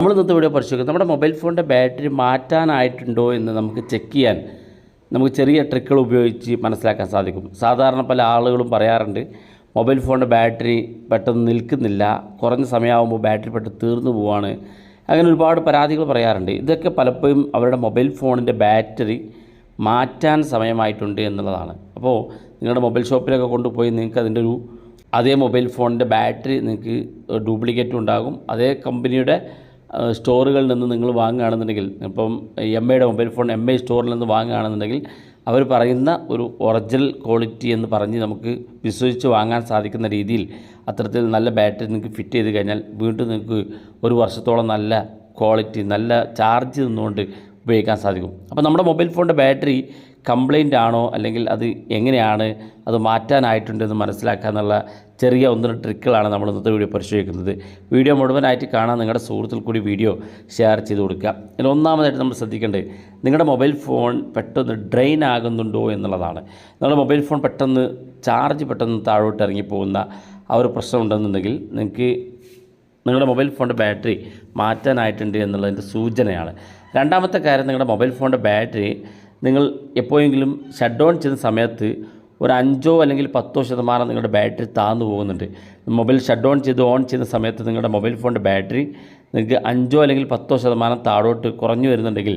നമ്മൾ ഇന്നത്തെ വീഡിയോ പരിശോധിക്കുന്നത് നമ്മുടെ മൊബൈൽ ഫോണിൻ്റെ ബാറ്ററി മാറ്റാനായിട്ടുണ്ടോ എന്ന് നമുക്ക് ചെക്ക് ചെയ്യാൻ നമുക്ക് ചെറിയ ട്രിക്കുകൾ ഉപയോഗിച്ച് മനസ്സിലാക്കാൻ സാധിക്കും. സാധാരണ പല ആളുകളും പറയാറുണ്ട് മൊബൈൽ ഫോണിൻ്റെ ബാറ്ററി പെട്ടെന്ന് നിൽക്കുന്നില്ല, കുറഞ്ഞ സമയമാകുമ്പോൾ ബാറ്ററി പെട്ടെന്ന് തീർന്നു പോവാണ്, അങ്ങനെ ഒരുപാട് പരാതികൾ പറയാറുണ്ട്. ഇതൊക്കെ പലപ്പോഴും അവരുടെ മൊബൈൽ ഫോണിൻ്റെ ബാറ്ററി മാറ്റാൻ സമയമായിട്ടുണ്ട് എന്നുള്ളതാണ്. അപ്പോൾ നിങ്ങളുടെ മൊബൈൽ ഷോപ്പിലൊക്കെ കൊണ്ടുപോയി നിങ്ങൾക്ക് അതിൻ്റെ അതേ മൊബൈൽ ഫോണിൻ്റെ ബാറ്ററി നിങ്ങൾക്ക് ഡ്യൂപ്ലിക്കേറ്റും ഉണ്ടാകും. അതേ കമ്പനിയുടെ സ്റ്റോറുകളിൽ നിന്ന് നിങ്ങൾ വാങ്ങുകയാണെന്നുണ്ടെങ്കിൽ, ഇപ്പം MIയുടെ മൊബൈൽ ഫോൺ MI സ്റ്റോറിൽ നിന്ന് വാങ്ങുകയാണെന്നുണ്ടെങ്കിൽ അവർ പറയുന്ന ഒരു ഒറിജിനൽ ക്വാളിറ്റി എന്ന് പറഞ്ഞ് നമുക്ക് വിശ്വസിച്ച് വാങ്ങാൻ സാധിക്കുന്ന രീതിയിൽ അത്തരത്തിൽ നല്ല ബാറ്ററി നിങ്ങൾക്ക് ഫിറ്റ് ചെയ്ത് കഴിഞ്ഞാൽ വീണ്ടും നിങ്ങൾക്ക് ഒരു വർഷത്തോളം നല്ല ക്വാളിറ്റി, നല്ല ചാർജ് നിന്നുകൊണ്ട് ഉപയോഗിക്കാൻ സാധിക്കും. അപ്പോൾ നമ്മുടെ മൊബൈൽ ഫോണിൻ്റെ ബാറ്ററി കംപ്ലൈൻ്റ് ആണോ അല്ലെങ്കിൽ അത് എങ്ങനെയാണ് അത് മാറ്റാനായിട്ടുണ്ടെന്ന് മനസ്സിലാക്കാനുള്ള ചെറിയ ഒന്നര ട്രിക്കുകളാണ് നമ്മൾ ഇന്നത്തെ വീഡിയോ പരിശോധിക്കുന്നത്. വീഡിയോ മുഴുവനായിട്ട് കാണാൻ നിങ്ങളുടെ സുഹൃത്തിൽ കൂടി വീഡിയോ ഷെയർ ചെയ്ത് കൊടുക്കുക. ഇതിൽ ഒന്നാമതായിട്ട് നമ്മൾ ശ്രദ്ധിക്കേണ്ടത് നിങ്ങളുടെ മൊബൈൽ ഫോൺ പെട്ടെന്ന് ഡ്രെയിൻ ആകുന്നുണ്ടോ എന്നുള്ളതാണ്. നിങ്ങളുടെ മൊബൈൽ ഫോൺ പെട്ടെന്ന് താഴോട്ട് ഇറങ്ങിപ്പോകുന്ന ആ ഒരു പ്രശ്നമുണ്ടെന്നുണ്ടെങ്കിൽ നിങ്ങൾക്ക് നിങ്ങളുടെ മൊബൈൽ ഫോണിൻ്റെ ബാറ്ററി മാറ്റാനായിട്ടുണ്ട് എന്നുള്ളതിൻ്റെ സൂചനയാണ്. രണ്ടാമത്തെ കാര്യം, നിങ്ങളുടെ മൊബൈൽ ഫോണിൻ്റെ ബാറ്ററി നിങ്ങൾ എപ്പോഴെങ്കിലും ഷട്ട് ഡൗൺ ചെയ്യുന്ന സമയത്ത് ഒരു 5 അല്ലെങ്കിൽ 10% നിങ്ങളുടെ ബാറ്ററി താഴ്ന്നു പോകുന്നുണ്ട്. മൊബൈൽ ഷട്ട് ഡൗൺ ചെയ്ത് ഓൺ ചെയ്യുന്ന സമയത്ത് നിങ്ങളുടെ മൊബൈൽ ഫോണിൻ്റെ ബാറ്ററി നിങ്ങൾക്ക് 5 അല്ലെങ്കിൽ 10% താഴോട്ട് കുറഞ്ഞു വരുന്നുണ്ടെങ്കിൽ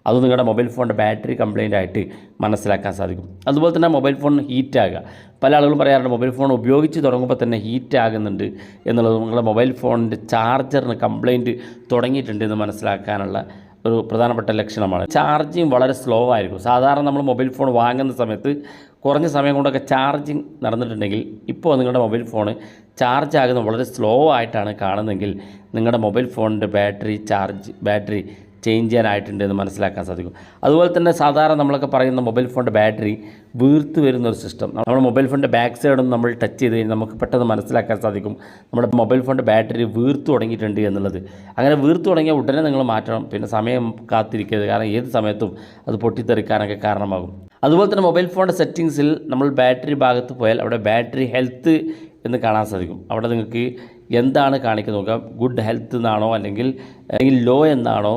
അത് നിങ്ങളുടെ മൊബൈൽ ഫോണിൻ്റെ ബാറ്ററി കംപ്ലൈൻ്റ് ആയിട്ട് മനസ്സിലാക്കാൻ സാധിക്കും. അതുപോലെ തന്നെ മൊബൈൽ ഫോൺ ഹീറ്റ് ആകുക. പല ആളുകളും പറയാറുണ്ട് മൊബൈൽ ഫോൺ ഉപയോഗിച്ച് തുടങ്ങുമ്പോൾ തന്നെ ഹീറ്റ് ആകുന്നുണ്ട് എന്നുള്ളത് നിങ്ങളുടെ മൊബൈൽ ഫോണിൻ്റെ ചാർജറിന് കംപ്ലൈൻറ്റ് തുടങ്ങിയിട്ടുണ്ട് എന്ന് മനസ്സിലാക്കാനുള്ള ഒരു പ്രധാനപ്പെട്ട ലക്ഷണമാണ്. ചാർജിങ് വളരെ സ്ലോ ആയിരിക്കും. സാധാരണ നമ്മൾ മൊബൈൽ ഫോൺ വാങ്ങുന്ന സമയത്ത് കുറഞ്ഞ സമയം കൊണ്ടൊക്കെ ചാർജിങ് നടന്നിട്ടുണ്ടെങ്കിൽ ഇപ്പോൾ നിങ്ങളുടെ മൊബൈൽ ഫോൺ ചാർജ് ആകുന്നത് വളരെ സ്ലോ ആയിട്ടാണ് കാണുന്നതെങ്കിൽ നിങ്ങളുടെ മൊബൈൽ ഫോണിൻ്റെ ബാറ്ററി ചേഞ്ച് ചെയ്യാനായിട്ടുണ്ട് എന്ന് മനസ്സിലാക്കാൻ സാധിക്കും. അതുപോലെ തന്നെ സാധാരണ നമ്മളൊക്കെ പറയുന്ന മൊബൈൽ ഫോണിൻ്റെ ബാറ്ററി വീർത്ത് വരുന്ന ഒരു സിസ്റ്റം, നമ്മുടെ മൊബൈൽ ഫോണിൻ്റെ ബാക്ക് സൈഡൊന്നും നമ്മൾ ടച്ച് ചെയ്ത് കഴിഞ്ഞാൽ നമുക്ക് പെട്ടെന്ന് മനസ്സിലാക്കാൻ സാധിക്കും നമ്മുടെ മൊബൈൽ ഫോണിൻ്റെ ബാറ്ററി വീർത്ത് തുടങ്ങിയിട്ടുണ്ട് എന്നുള്ളത്. അങ്ങനെ വീർത്ത് തുടങ്ങിയ ഉടനെ നിങ്ങൾ മാറ്റണം. പിന്നെ സമയം കാത്തിരിക്കരുത്, കാരണം ഏത് സമയത്തും അത് പൊട്ടിത്തെറിക്കാനൊക്കെ കാരണമാകും. അതുപോലെ തന്നെ മൊബൈൽ ഫോണിൻ്റെ സെറ്റിങ്സിൽ നമ്മൾ ബാറ്ററി ഭാഗത്ത് പോയാൽ അവിടെ ബാറ്ററി ഹെൽത്ത് എന്ന് കാണാൻ സാധിക്കും. അവിടെ നിങ്ങൾക്ക് എന്താണ് കാണിക്കുന്നത് നോക്കാം. ഗുഡ് ഹെൽത്ത് എന്നാണോ അല്ലെങ്കിൽ ലോ എന്നാണോ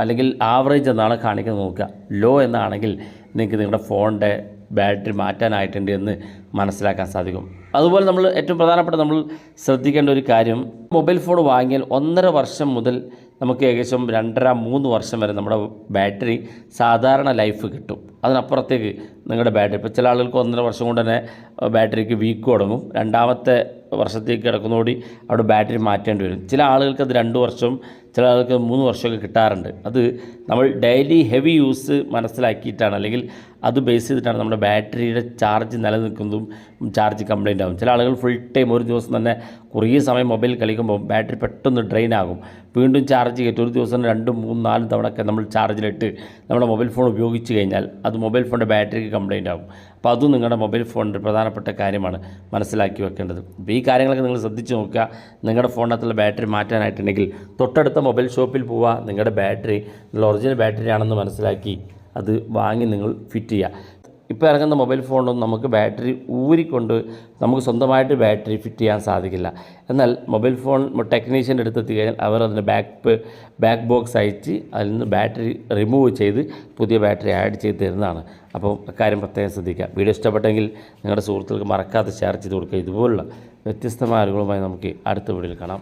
അല്ലെങ്കിൽ ആവറേജ് എന്നാണ് കാണിക്കുന്നത് നോക്കുക. ലോ എന്നാണെങ്കിൽ നിങ്ങൾക്ക് നിങ്ങളുടെ ഫോണിൻ്റെ ബാറ്ററി മാറ്റാനായിട്ടുണ്ട് എന്ന് മനസ്സിലാക്കാൻ സാധിക്കും. അതുപോലെ നമ്മൾ ഏറ്റവും പ്രധാനപ്പെട്ട നമ്മൾ ശ്രദ്ധിക്കേണ്ട ഒരു കാര്യം, മൊബൈൽ ഫോൺ വാങ്ങിയാൽ 1.5 വർഷം മുതൽ നമുക്ക് ഏകദേശം 2.5-3 വർഷം വരെ നമ്മുടെ ബാറ്ററി സാധാരണ ലൈഫ് കിട്ടും. അതിനപ്പുറത്തേക്ക് നിങ്ങളുടെ ബാറ്ററി, ഇപ്പോൾ ചില ആളുകൾക്ക് 1.5 വർഷം കൊണ്ട് തന്നെ ബാറ്ററിക്ക് വീക്ക് തുടങ്ങും. 2ാമത്തെ വർഷത്തേക്ക് കിടക്കുന്നതോടെ അവിടെ ബാറ്ററി മാറ്റേണ്ടി വരും. ചില ആളുകൾക്ക് അത് 2 വർഷം, ചില ആളുകൾക്ക് 3 വർഷമൊക്കെ കിട്ടാറുണ്ട്. അത് നമ്മൾ ഡെയിലി ഹെവി യൂസ് മനസ്സിലാക്കിയിട്ടാണ്, അല്ലെങ്കിൽ അത് ബേസ് ചെയ്തിട്ടാണ് നമ്മുടെ ബാറ്ററിയുടെ ചാർജ് നിലനിൽക്കുന്നതും ചാർജ് കംപ്ലൈൻ്റ് ആകും. ചില ആളുകൾ ഫുൾ ടൈം ഒരു ദിവസം തന്നെ കുറേ സമയം മൊബൈൽ കളിക്കുമ്പോൾ ബാറ്ററി പെട്ടെന്ന് ഡ്രെയിൻ ആകും. വീണ്ടും ചാർജ് കയറ്റി ഒരു ദിവസം 2, 3, 4 തവണയൊക്കെ നമ്മൾ ചാർജിലിട്ട് നമ്മുടെ മൊബൈൽ ഫോൺ ഉപയോഗിച്ച് കഴിഞ്ഞാൽ അത് മൊബൈൽ ഫോണിൻ്റെ ബാറ്ററിക്ക് കംപ്ലൈൻ്റ് ആകും. അപ്പോൾ അതും നിങ്ങളുടെ മൊബൈൽ ഫോണിൻ്റെ പ്രധാനപ്പെട്ട കാര്യമാണ് മനസ്സിലാക്കി വെക്കേണ്ടത്. അപ്പോൾ ഈ കാര്യങ്ങളൊക്കെ നിങ്ങൾ ശ്രദ്ധിച്ച് നോക്കുക. നിങ്ങളുടെ ഫോണിനകത്തുള്ള ബാറ്ററി മാറ്റാനായിട്ടുണ്ടെങ്കിൽ തൊട്ടടുത്ത മൊബൈൽ ഷോപ്പിൽ പോവുക, നിങ്ങളുടെ ബാറ്ററി നല്ല ഒറിജിനൽ ബാറ്ററി ആണെന്ന് മനസ്സിലാക്കി അത് വാങ്ങി നിങ്ങൾ ഫിറ്റ് ചെയ്യുക. ഇപ്പോൾ ഇറങ്ങുന്ന മൊബൈൽ ഫോണൊന്നും നമുക്ക് ബാറ്ററി ഊരിക്കൊണ്ട് നമുക്ക് സ്വന്തമായിട്ട് ബാറ്ററി ഫിറ്റ് ചെയ്യാൻ സാധിക്കില്ല. എന്നാൽ മൊബൈൽ ഫോൺ ടെക്നീഷ്യൻ്റെ അടുത്തെത്തി കഴിഞ്ഞാൽ അവർ അതിൻ്റെ ബാക്ക് ബോക്സ് അയച്ച് അതിൽ നിന്ന് ബാറ്ററി റിമൂവ് ചെയ്ത് പുതിയ ബാറ്ററി ആഡ് ചെയ്ത് തരുന്നതാണ്. അപ്പോൾ അക്കാര്യം പ്രത്യേകം ശ്രദ്ധിക്കുക. വീഡിയോ ഇഷ്ടപ്പെട്ടെങ്കിൽ നിങ്ങളുടെ സുഹൃത്തുക്കൾക്ക് മറക്കാതെ ഷെയർ ചെയ്ത് കൊടുക്കുക. ഇതുപോലുള്ള വ്യത്യസ്തമായ അറിവുകളുമായി നമുക്ക് അടുത്ത വീഡിയോയിൽ കാണാം.